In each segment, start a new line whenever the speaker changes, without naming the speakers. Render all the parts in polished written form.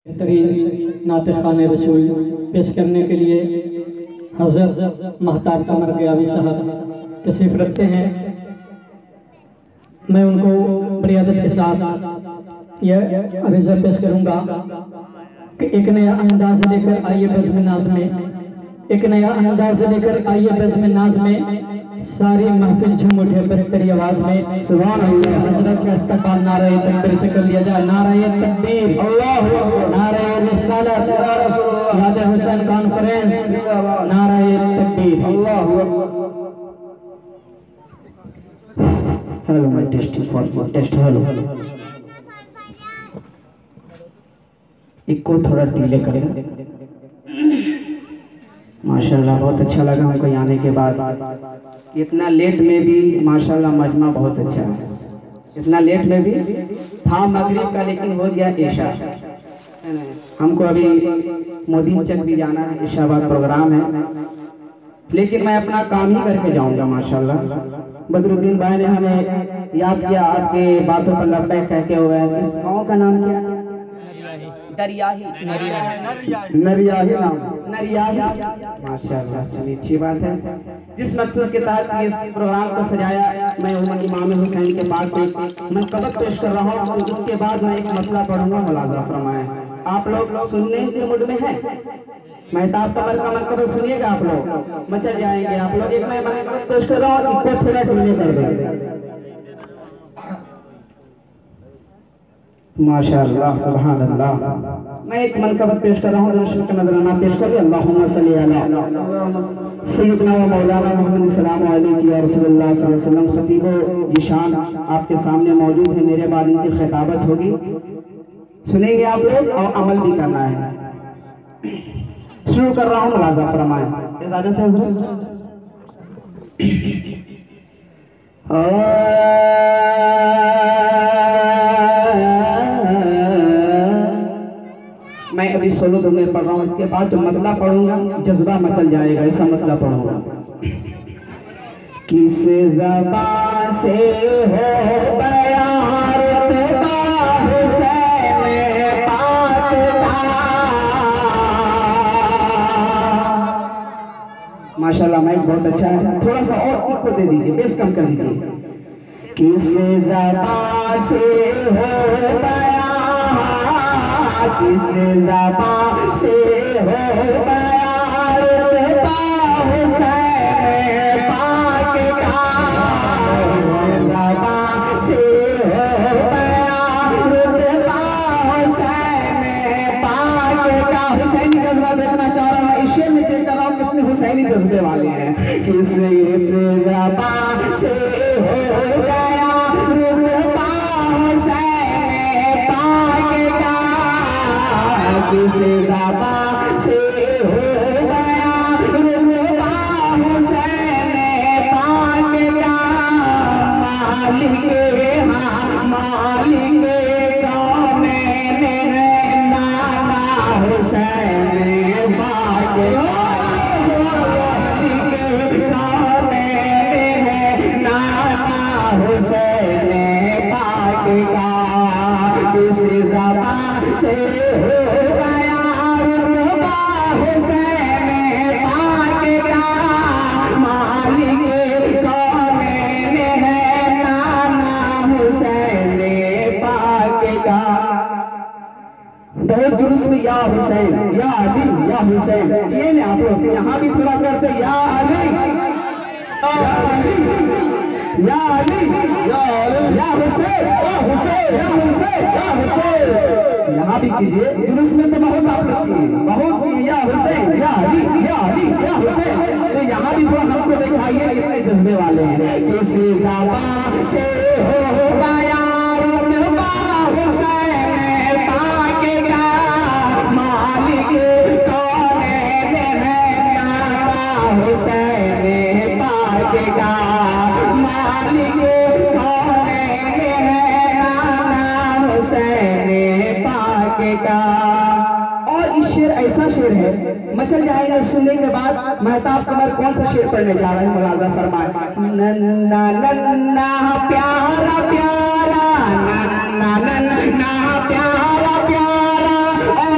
बेहतरीन नाते खाने रसूल पेश करने के लिए हज़रत महताब कमर गयावी साहब तशरीफ़ रखते हैं। मैं उनको बड़ी अदब के साथ यह अर्ज़ा पेश करूँगा कि एक नया अंदाज़ लेकर आइए बज़्म नाज़ में, एक नया अंदाज़ लेकर आइए बज़्म नाज़ में, सारी महफिल झूम उठे बस्तरी आवाज में। सुभान अल्लाह। हज़रत का इस्तक़बाल नारे तकबीर से कर लिया जाए। नारे तकबीर, अल्लाहु अकबर, नारे रिसालत, याद हुसैन कॉन्फ्रेंस, नारे तकबीर, अल्लाहु अकबर। Hello my testing for test. Hello echo थोड़ा डिले करें। माशाल्लाह बहुत अच्छा लगा हमको आने के बाद। इतना लेट में भी माशाल्लाह मजमा बहुत अच्छा है। इतना लेट में भी था मगरिब का, लेकिन हो गया इशा। हमको अभी मोदी चक भी जाना है, इशा बाद प्रोग्राम है, लेकिन मैं अपना काम ही करके जाऊंगा। माशाल्लाह बदरुद्दीन भाई ने हमें याद किया, आपके बातों पर लब्बैक कह के हुए। इस गाँव का नाम क्या है?
दरियाही
नरियाही नाम, नरियाही। माशाल्लाह, चलिए अच्छी बात है। जिस मकसद के तहत इस प्रोग्राम को सजाया, मैं उमर इमाम हुसैन के पास मैं सबक पेश कर रहा हूँ। उसके बाद मैं एक मसला पढ़ूंगा, मुलाज़ा फरमाएं। आप लोग सुनने के मूड में हैं? महताब कमर का मरकब सुनिएगा, आप लोग मचल जाएंगे। आप लोग एक मैं मरकब पेश कर रहा हूँ, इसको थोड़ा ढीले कर देंगे। माशाअल्लाह, सुभान अल्लाह। मैं एक मनकबत पेश कर रहा हूँ, रसूल का नजराना पेश करिए। अल्लाहुम्मा सल्ली अला सय्यदना व मौलाना मुहम्मद सल्लल्लाहु अलैहि व रसूलुल्लाह सल्लल्लाहु अलैहि वसल्लम। खतीबो जिशान आपके सामने मौजूद है, मेरे बाद इनकी खिताबत होगी, सुनेंगे आप लोग और अमल भी करना है। शुरू कर रहा हूँ, मुलाज़ा फरमाएं। इजाजत है हज़रत? मैं अभी सोलो धुन पढ़ रहा हूँ, इसके बाद जो मतला पढ़ूंगा जज्बा मचल जाएगा, ऐसा मतला पढ़ूंगा। किस ज़बान से हो बयार हुसैन पाक का। माशाल्लाह माइक बहुत अच्छा है, थोड़ा सा और इको दे दीजिए, बेस कम कर दीजिए। किस ज़बान से हो बयार, किस ज़बान से हो बयार हुसैन पाक का। किस ज़बान से हो बयार हुसैन पाक का। हुसैनी जज्बा देखना चाह रहा हूँ, इस शेर में चेक कर रहा हूँ कितने हुसैनी जज्बे वाले हैं। किस ज़बान से हो गया रुतबा हुसैन पाक का। किस ज़बान से हो गया रुतबा हुसैन पाक का। मालिक मालिक कौनैन है नाना हुसैन पाक का। हुसैन पाक का। किस ज़बान से हो गया रुतबा हुसैन पाक का। मालिक कौनैन है नाना हुसैन पाक का। बहुत जुलूस में या हुसैन, या अली, या हुसैन, ये ना आप लोग यहाँ भी थोड़ा करते, या अली, या अली, या अली, या हुसैन, या हुसैन, या हुसैन, या हुसैन। यहाँ भी कीजिए, जुलूस में तो बहुत आप लोग किए, बहुत किए, या हुसैन, या अली, या अली, या हुसैन। तो यहाँ भी थोड़ा हमको दिखाइए कितने जज्बे वाले हैं। किस ज़बान से हो गया रुतबा हुसैन पाक का। मालिक कौनैन है नाना हुसैन पाक का। मालिक कौनैन है नाना हुसैन पाक का। और इस शेर ऐसा शेर है, मचल जाएगा सुनने के बाद। महताब कमर कौन सा शेर पढ़ने जा रहे हैं, मुलाज़ा फरमाएं। नन्ना नन्ना प्यारा प्यारा, नन्ना नन्ना प्यारा प्यारा, और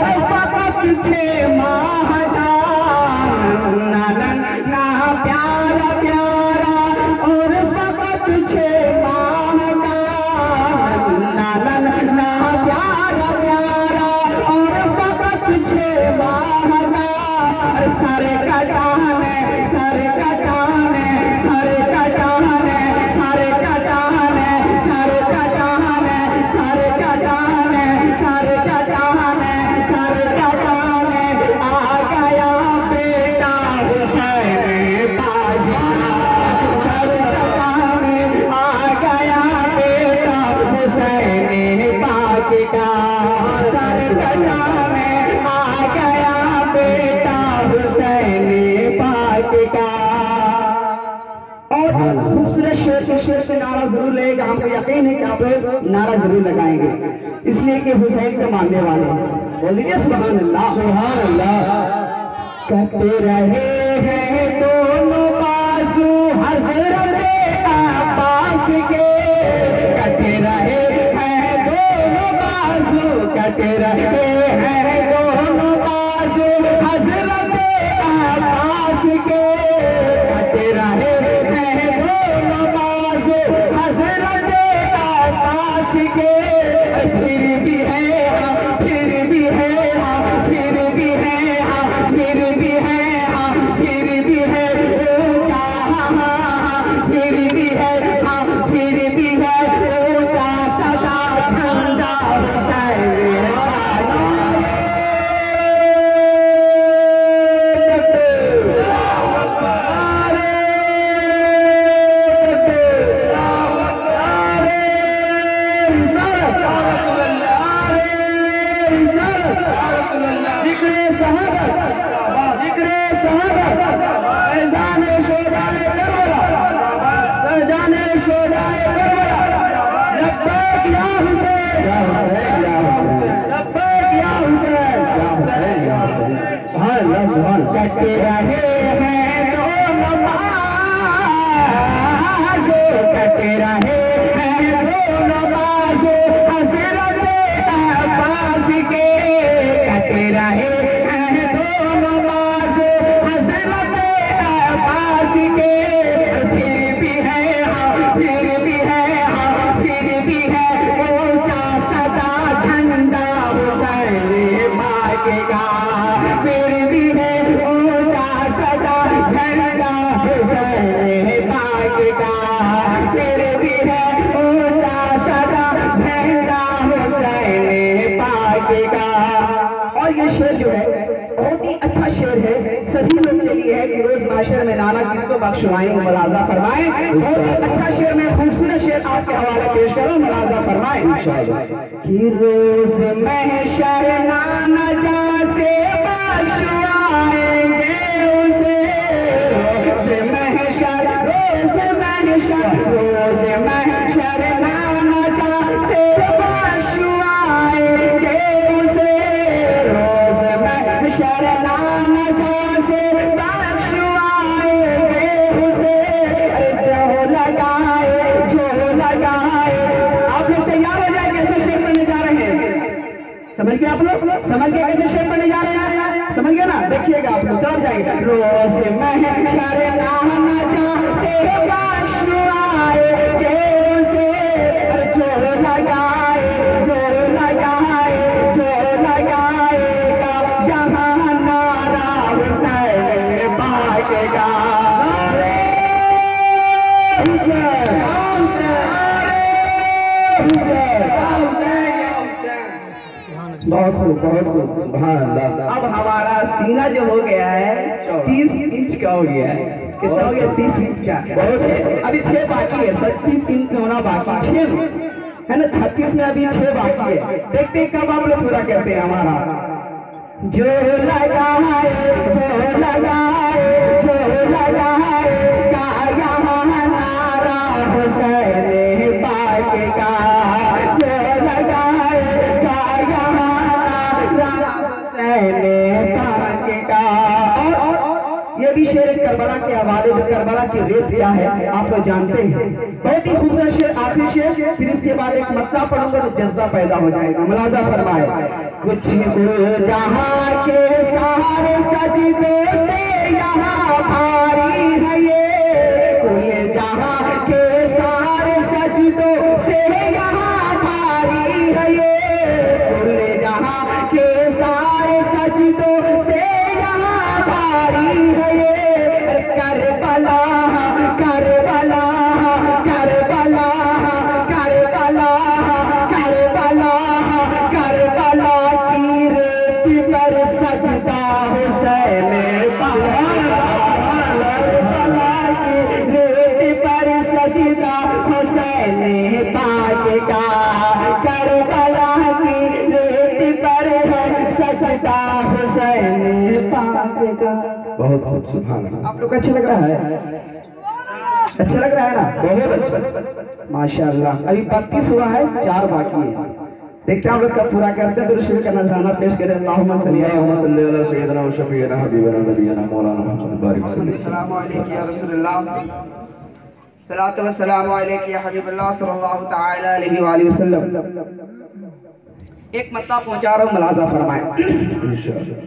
दुनिया में आ गया बेटा हुसैन पाक का। और खूबसूरत शेर पे नारा जरूर लगेगा, हमको यकीन है कि आप लोग नारा जरूर लगाएंगे, इसलिए कि हुसैन के मानने वाले हैं। बोल दीजिए सुभान अल्लाह, सुभान अल्लाह। कहते रहे हैं दोनों बाजू हजरत अब्बास के, कहते रहे हैं दोनों बाजू, कहते रहे हैं दोनों बाजू हजरत अब्बास के, कहते रहे हैं दोनों बाजू हजरत अब्बास के। फिर भी है हाँ, फिर भी है हाँ, फिर भी है हाँ, फिर भी है हाँ, फिर भी है ऊंचा हाँ, फिर भी है हाँ, फिर भी है ऊंचा सदा झंडा कहते रहे हैं दोनों बाजू, कहते रहे हैं दोनों बाजू हजरत अब्बास के, कहते रहे हैं दोनों बाजू हजरत अब्बास के। फिर भी है हाँ, फिर भी है हाँ, फिर भी है ऊंचा सदा झंडा हुसैन मांगेगा, फिर भी है ऊंचा सदा झंडा हुसैन मांगेगा, फिर भी है ऊंचा सदा झंडा हुसैन मांगेगा। और ये शेर जो है बहुत ही अच्छा शेर है, सभी लोग के लिए है कि रोज माशर में नाना किसको बख्शवाएं, मुलाजा फरमाएं। बहुत ही अच्छा शेर में खूबसूरत शेर आपके हवाले पेश करूं, मुलाजा फरमाएं कि रोज महशर नाना जा से बख्शवाएंगे उसे, रोज महशर, रोज महशर, रोज महशर नाना जा से बख्शवाएंगे उसे, रोज महशर नाना जा से बख्शवाएंगे उसे। अरे जो लगाए, जो लगाए। आप लोग तैयार हो जाए, कैसे शेर पढ़ने जा रहे हैं? समझ गए आप लोग? समझ गए कैसे शेर पढ़ने जा रहे हैं? समझ गए ना? देखिएगा आप लोग, तरफ जाएंगे। रोज महशर नाना जा से बख्शवाएंगे उसे, अरे जो लगाए, जो लगाए, जो लगाएगा यहाँ नारा हुसैन पाएगा। बहुत खूब, बहुत खूब, सुभान अल्लाह। अब हमारा सीना जो हो गया है 30 इंच का हो गया है। कितना हो गया? 30 इंच का। बहुत है, अभी 6 बाकी है, 36 इंच होना बाकी 6 है ना, 36 में अभी 6 बाकी है। देखते हैं कब आप लोग पूरा करते हैं हमारा। जो लगाए, जो लगाए, जो लगाए का यहाँ नारा हुसैन पाक का, जो लगाए का यहाँ नारा हुसैन पाक का। और ये भी शेर करबला के हवाले, जो करबला की रेत किया है आप लोग जानते हैं। बहुत ही खूबसूरत शेर, आखिरी शेर, फिर इसके बाद एक मतला पढ़ूंगा तो जज्बा पैदा हो जाएगा। मुलाजा फरमाए। कुछ जहाँ के सहारे सजदों से यहाँ भारी है ये, कुल जहाँ के सहारे सजदों से यहाँ भारी है ये, कुल जहाँ के सहारे सजदों से यहाँ भारी है ये। Karbala, Karbala, Karbala, Karbala, Karbala, Karbala की रेत पर सजदा हुसैन पाक। सजता हुसैन पाक का।
बहुत बहुत सुभान अल्लाह।
आप लोग को अच्छा लग रहा है? अच्छा लग रहा है ना?
बहुत अच्छा।
माशाअल्लाह। अभी 32 हुआ है, 4 बाकी है। देखते हैं हम लोग कब पूरा करते हैं। दुरूद का नजराना पेश करें। अल्लाहुम्मा सल्ली
अल्लाहुम्मा सय्यदना व शफीअना हबीबना नबीना मौलाना मुहम्मद बारिक वसल्लम।
अस्सलामु अलैकुम या रसूलल्लाह, सलातो व सलामु अलैका या हबीबल्लाह सल्लल्लाहु तआला अलैहि व आलिहि वसल्लम। एक मत्ता पहुंचा रहा हूं, मुलाजा फरमाएं।
इंशाअल्लाह।